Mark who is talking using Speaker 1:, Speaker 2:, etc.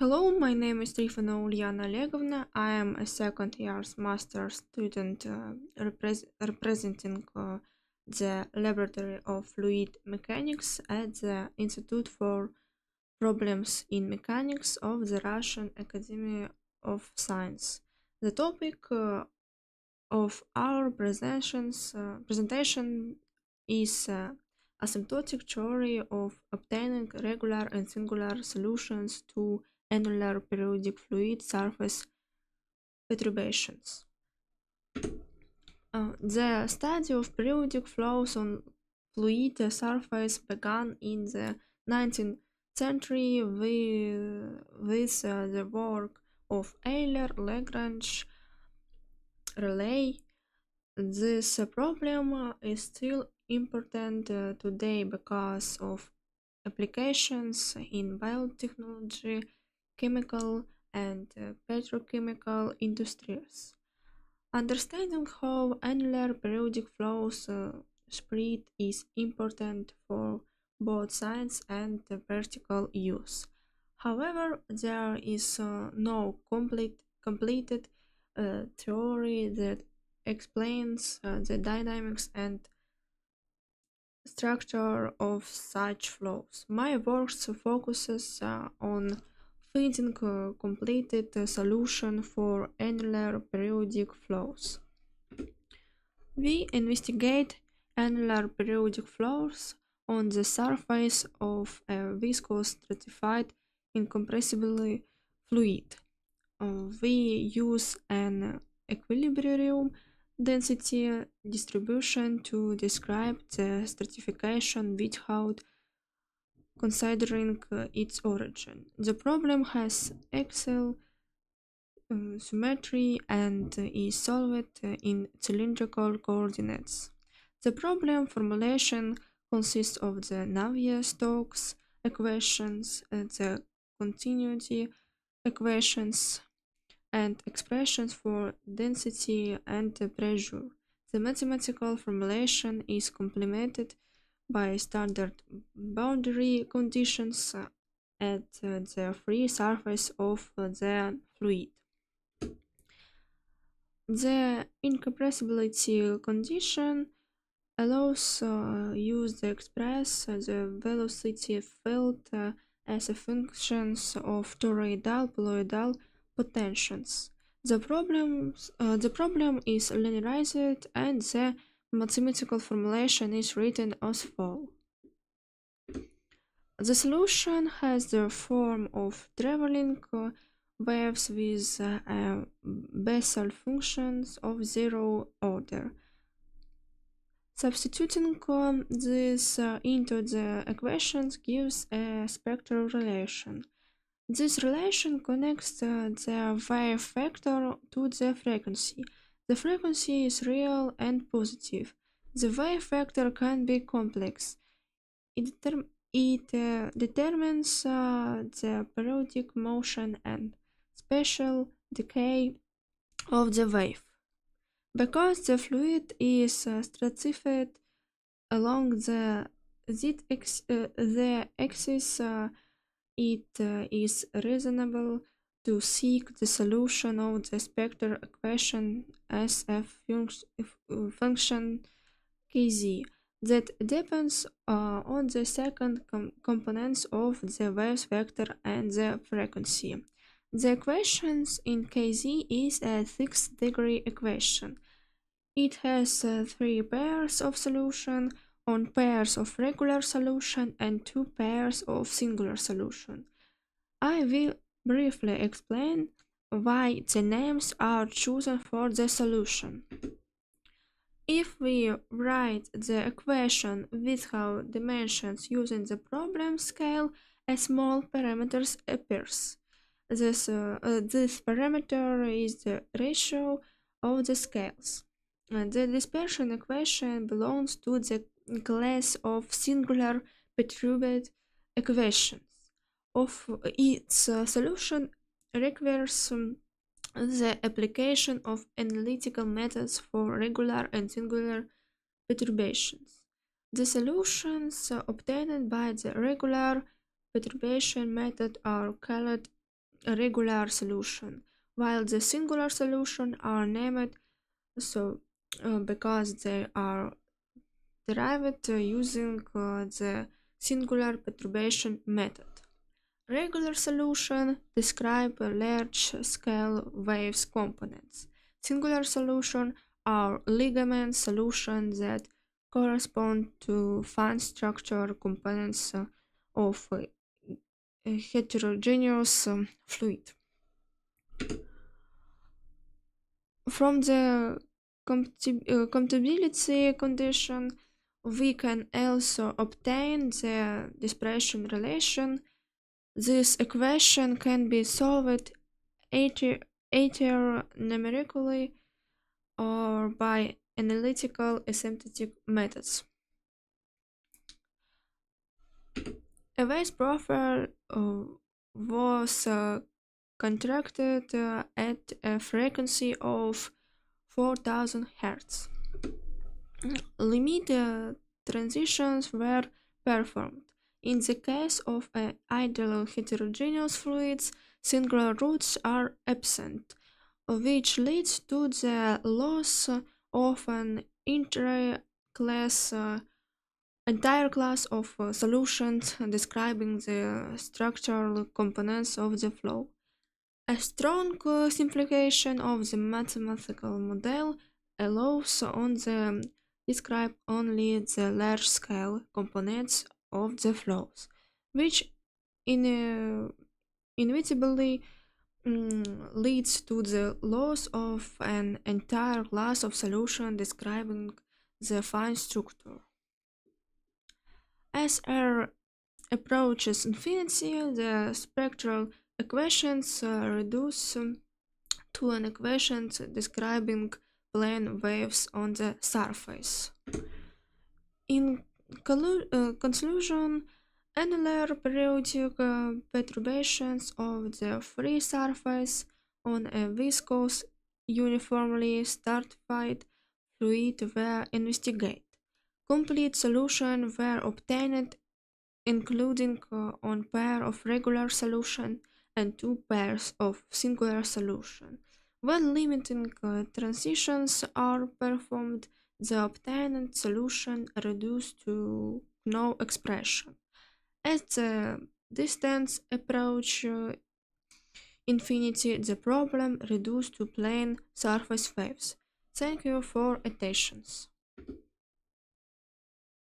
Speaker 1: Hello, my name is Trifonova. I am a second year's master student representing the Laboratory of Fluid Mechanics at the Institute for Problems in Mechanics of the Russian Academy of Science. The topic of our presentation is asymptotic theory of obtaining regular and singular solutions to annular periodic fluid surface perturbations. The study of periodic flows on fluid surface began in the 19th century with the work of Euler, Lagrange, Rayleigh. This problem is still important today because of applications in biotechnology, chemical and petrochemical industries. Understanding how annular periodic flows spread is important for both science and practical use. However, there is no completed theory that explains the dynamics and structure of such flows. My work focuses on finding a completed solution for annular periodic flows. We investigate annular periodic flows on the surface of a viscous stratified incompressible fluid. We use an equilibrium density distribution to describe the stratification without considering its origin. The problem has axial symmetry and is solved in cylindrical coordinates. The problem formulation consists of the Navier-Stokes equations, the continuity equations, and expressions for density and pressure. The mathematical formulation is complemented by standard boundary conditions at the free surface of the fluid. The incompressibility condition allows use to express the velocity field as a function of toroidal-poloidal potentials. The problem is linearized and the mathematical formulation is written as follows. The solution has the form of traveling waves with Bessel functions of zero order. Substituting this into the equations gives a spectral relation. This relation connects the wave vector to the frequency. The frequency is real and positive. The wave vector can be complex. It determines the periodic motion and spatial decay of the wave. Because the fluid is stratified along the z-axis, it is reasonable to seek the solution of the spectral equation as a function kz that depends on the second components of the wave vector and the frequency. The equation in kz is a sixth-degree equation. It has three pairs of solution, one pairs of regular solution, and two pairs of singular solution. I will briefly explain why the names are chosen for the solution. If we write the equation without dimensions using the problem scale, a small parameter appears. This parameter is the ratio of the scales. And the dispersion equation belongs to the class of singular perturbed equations. Of its solution requires the application of analytical methods for regular and singular perturbations. The solutions obtained by the regular perturbation method are called a regular solution, while the singular solution are named because they are derived using the singular perturbation method. Regular solution describe large-scale waves components. Singular solution are ligament solutions that correspond to fine structure components of a heterogeneous fluid. From the compatibility condition, we can also obtain the dispersion relation. This equation can be solved either numerically or by analytical asymptotic methods. A wave profile was contracted at a frequency of 4000 Hz. Limit transitions were performed. In the case of ideal heterogeneous fluids, singular roots are absent, which leads to the loss of an entire class of solutions describing the structural components of the flow. A strong simplification of the mathematical model allows on the describe only the large-scale components of the flows, which inevitably leads to the loss of an entire class of solutions describing the fine structure. As R approaches infinity, the spectral equations reduce to an equation describing plane waves on the surface. In conclusion, annular periodic perturbations of the free surface on a viscous, uniformly stratified fluid were investigated. Complete solutions were obtained, including one pair of regular solution and two pairs of singular solution. When limiting transitions are performed, the obtained solution reduced to no expression. As the distance approach infinity, the problem reduced to plane surface waves. Thank you for attention.